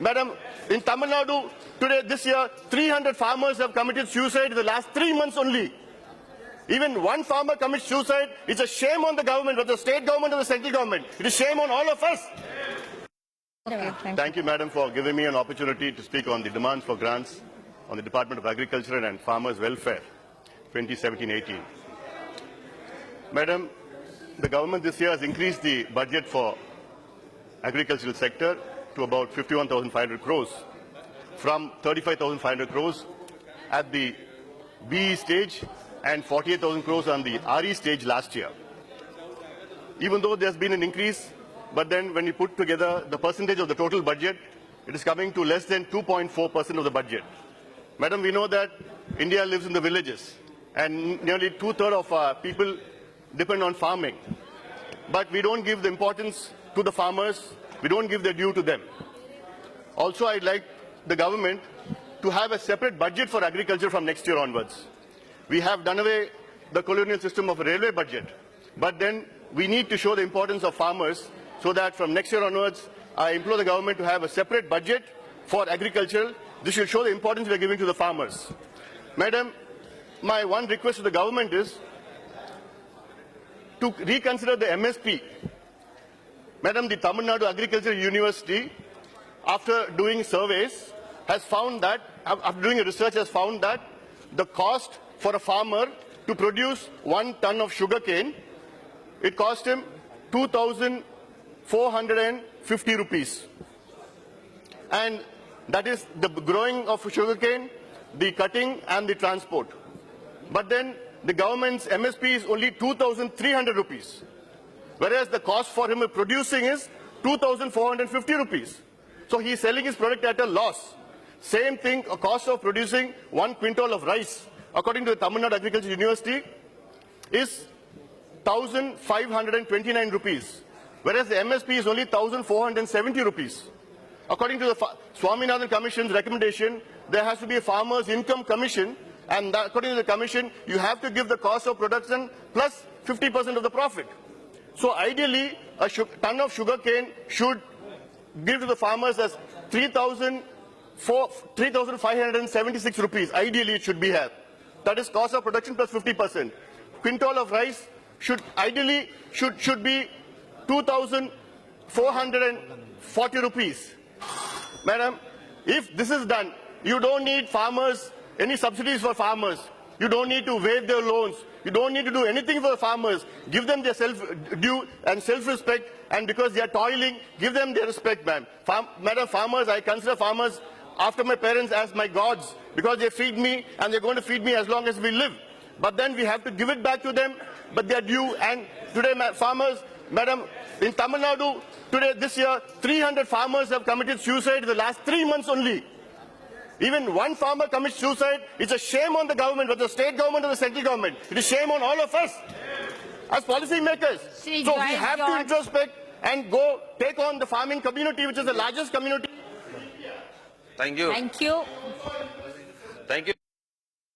Madam, in Tamil Nadu, today, this year, 300 farmers have committed suicide in the last 3 months only. Even one farmer commits suicide, it's a shame on the government, whether the state government or the central government. It is shame on all of us. Okay, Thank you, Madam, for giving me an opportunity to speak on the demands for grants on the Department of Agriculture and Farmers Welfare 2017-18. Madam, the government this year has increased the budget for agricultural sector to about 51,500 crores from 35,500 crores at the BE stage and 48,000 crores on the RE stage last year. Even though there's been an increase, but then when you put together the percentage of the total budget, it is coming to less than 2.4% of the budget. Madam, we know that India lives in the villages and nearly 2/3 of our people depend on farming. But we don't give the importance to the farmers, we don't give the due to them. Also, I'd like the government to have a separate budget for agriculture from next year onwards. We have done away the colonial system of a railway budget, but then we need to show the importance of farmers so that from next year onwards, I implore the government to have a separate budget for agriculture. This will show the importance we are giving to the farmers. Madam, my one request to the government is to reconsider the MSP. Madam, the Tamil Nadu Agricultural University, after doing surveys, has found that, after doing a research, has found that the cost for a farmer to produce 1 ton of sugarcane, it cost him 2,450 rupees. And that is the growing of sugarcane, the cutting and the transport. But then the government's MSP is only 2,300 rupees. Whereas the cost for him producing is 2,450 rupees. So he is selling his product at a loss. Same thing, a cost of producing 1 quintal of rice, according to the Tamil Nadu Agricultural University, is 1,529 rupees. Whereas the MSP is only 1,470 rupees. According to the Swaminathan Commission's recommendation, there has to be a farmer's income commission, and that, according to the commission, you have to give the cost of production plus 50% of the profit. So ideally, a ton of sugarcane should give to the farmers as 3,576 rupees. Ideally, it should be here. That is cost of production plus 50%. Quintal of rice should ideally should be 2,440 rupees. Madam, if this is done, you don't need farmers, any subsidies for farmers. You don't need to waive their loans. You don't need to do anything for the farmers. Give them their self-due and self-respect, and because they are toiling, give them their respect, ma'am. Madam, farmers, I consider farmers after my parents as my gods, because they feed me and they're going to feed me as long as we live. But then we have to give it back to them, but they are due. And today, farmers, madam, in Tamil Nadu, today, this year, 300 farmers have committed suicide in the last 3 months only. Even one farmer commits suicide, it's a shame on the government, whether the state government or the central government. It is shame on all of us as policy makers. So we have to introspect and go take on the farming community, which is the largest community. Thank you. Thank you. Thank you.